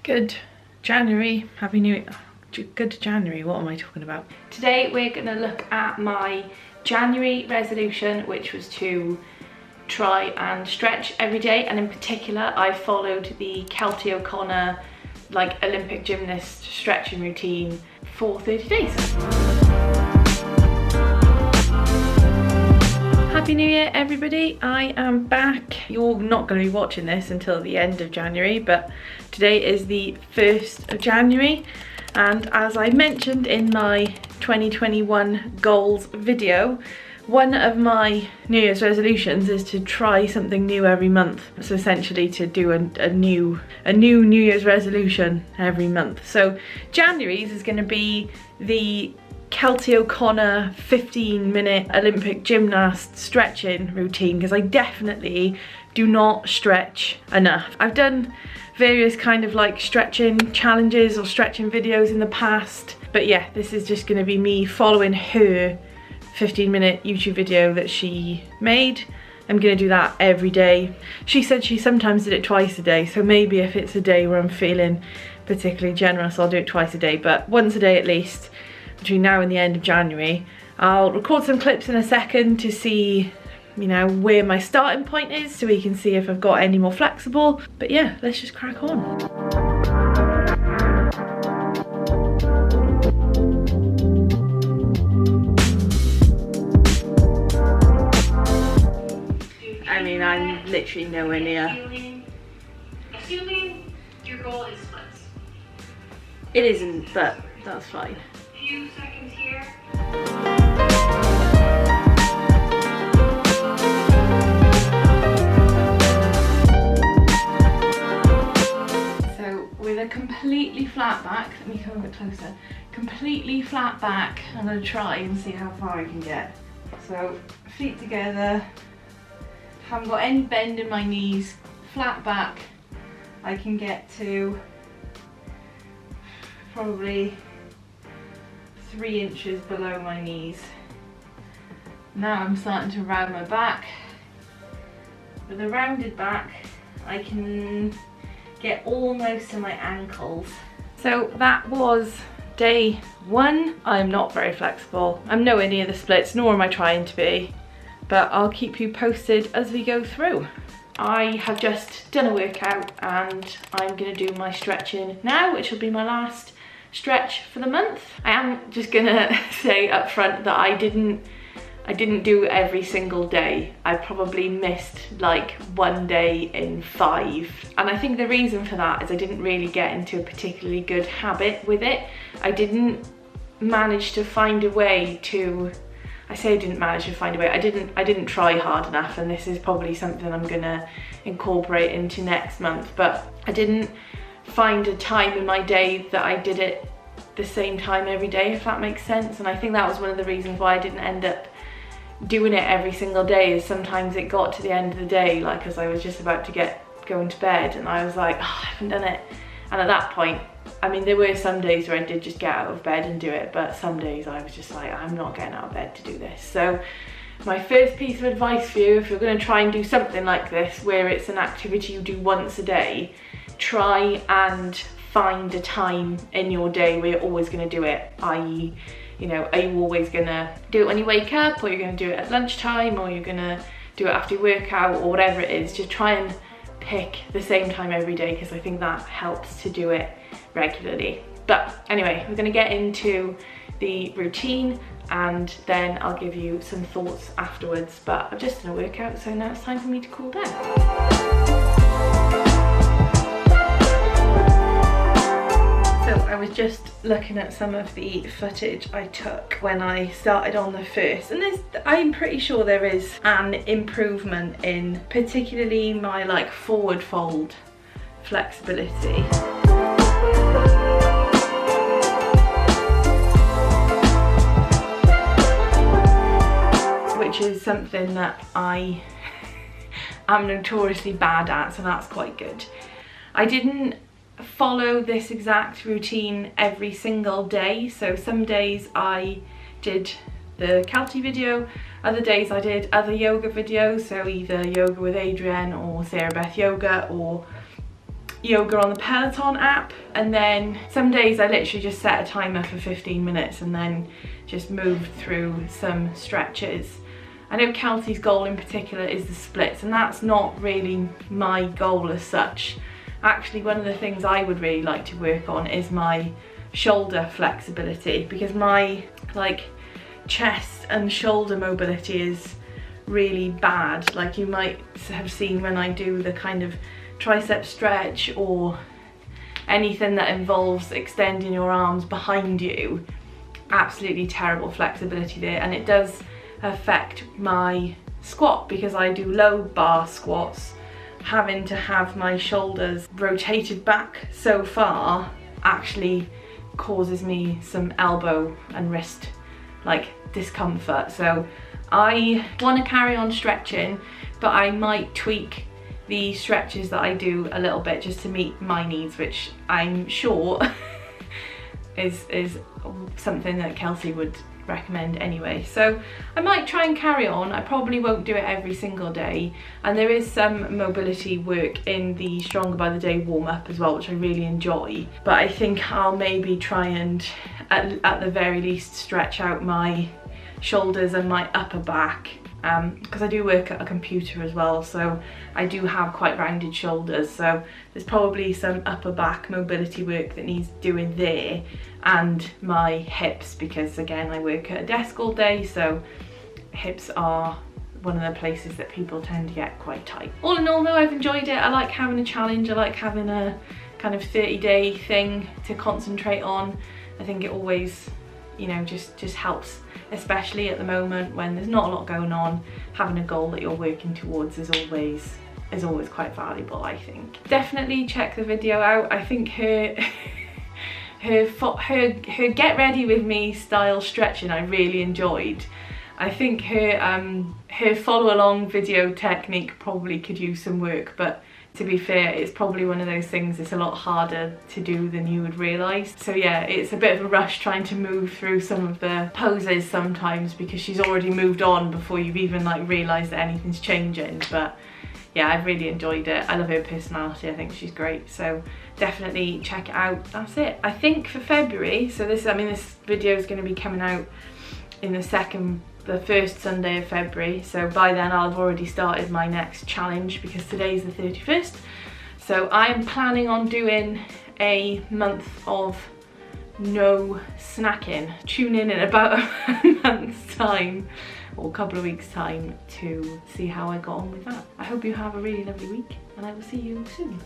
Good January, Happy New Year. Good January, what am I talking about? Today we're gonna look at my January resolution, which was to try and stretch every day, and in particular I followed the KELTIE O'Connor like Olympic gymnast stretching routine for 30 days. Happy New Year everybody, I am back. You're not going to be watching this until the end of January, but today is the 1st of January, and as I mentioned in my 2021 goals video, one of my New Year's resolutions is to try something new every month. So essentially to do a new New Year's resolution every month. So January's is going to be the KELTIE O'Connor 15-minute Olympic gymnast stretching routine, because I definitely do not stretch enough. I've done various kind of like stretching challenges or stretching videos in the past, but yeah, this is just going to be me following her 15-minute YouTube video that she made. I'm gonna do that every day. She said she sometimes did it twice a day, so maybe if it's a day where I'm feeling particularly generous, I'll do it twice a day, but once a day at least between now and the end of January. I'll record some clips in a second to see, you know, where my starting point is, so we can see if I've got any more flexible. But yeah, let's just crack on. I mean, I'm literally nowhere near. Assuming your goal is splits. It isn't, but that's fine. Few seconds here. So with a completely flat back, let me come a bit closer. Completely flat back, I'm going to try and see how far I can get. So feet together, haven't got any bend in my knees, flat back. I can get to probably 3 inches below my knees. Now I'm starting to round my back. With a rounded back, I can get almost to my ankles. So that was day 1. I'm not very flexible. I'm nowhere near the splits, nor am I trying to be, but I'll keep you posted as we go through. I have just done a workout and I'm gonna do my stretching now, which will be my last stretch for the month. I am just gonna say up front that I didn't do every single day. I probably missed like 1 day in 5. And I think the reason for that is I didn't really get into a particularly good habit with it. I didn't manage to find a way to, I say I didn't manage to find a way, I didn't try hard enough, and this is probably something I'm gonna incorporate into next month, but I didn't find a time in my day that I did it the same time every day, if that makes sense. And I think that was one of the reasons why I didn't end up doing it every single day, is sometimes it got to the end of the day, like as I was just about to going to bed, and I was like, oh, I haven't done it. And at that point, I mean, there were some days where I did just get out of bed and do it, but some days I was just like, I'm not getting out of bed to do this. So my first piece of advice for you, if you're going to try and do something like this, where it's an activity you do once a day, try and find a time in your day where you're always going to do it, i.e., you know, are you always going to do it when you wake up, or you're going to do it at lunchtime, or you're going to do it after your workout, or whatever it is. Just try and pick the same time every day, because I think that helps to do it regularly. But anyway, we're going to get into the routine and then I'll give you some thoughts afterwards. But I've just done a workout, so now it's time for me to cool down. So I was just looking at some of the footage I took when I started on the 1st, and I'm pretty sure there is an improvement in particularly my like forward fold flexibility. Which is something that I am notoriously bad at, so that's quite good. I didn't follow this exact routine every single day, so some days I did the KELTIE video, other days I did other yoga videos, so either yoga with Adrienne or Sarah Beth yoga, or yoga on the Peloton app, and then some days I literally just set a timer for 15 minutes and then just move through some stretches. I know KELTIE's goal in particular is the splits, and that's not really my goal as such. Actually, one of the things I would really like to work on is my shoulder flexibility, because my like chest and shoulder mobility is really bad. Like you might have seen when I do the kind of tricep stretch or anything that involves extending your arms behind you, absolutely terrible flexibility there, and it does affect my squat because I do low bar squats. Having to have my shoulders rotated back so far actually causes me some elbow and wrist like discomfort. So I want to carry on stretching, but I might tweak the stretches that I do a little bit just to meet my needs, which I'm sure is something that KELTIE would recommend anyway. So I might try and carry on. I probably won't do it every single day, and there is some mobility work in the Stronger by the Day warm-up as well, which I really enjoy, but I think I'll maybe try and at the very least stretch out my shoulders and my upper back, because I do work at a computer as well, so I do have quite rounded shoulders, so there's probably some upper back mobility work that needs doing there, and my hips, because again I work at a desk all day, so hips are one of the places that people tend to get quite tight. All in all though, I've enjoyed it. I like having a challenge, I like having a kind of 30-day thing to concentrate on. I think it always, you know, just helps, especially at the moment when there's not a lot going on. Having a goal that you're working towards is always quite valuable, I think. Definitely check the video out. I think her get ready with me style stretching I really enjoyed. I think her follow along video technique probably could use some work, but to be fair, it's probably one of those things that's a lot harder to do than you would realise. So yeah, it's a bit of a rush trying to move through some of the poses sometimes, because she's already moved on before you've even like realised that anything's changing. But yeah, I've really enjoyed it. I love her personality, I think she's great. So definitely check it out. That's it. I think for February, so this video is going to be coming out in the first Sunday of February, so by then I'll have already started my next challenge, because today's the 31st. So I'm planning on doing a month of no snacking. Tune in about a month's time or a couple of weeks time to see how I got on with that. I hope you have a really lovely week, and I will see you soon.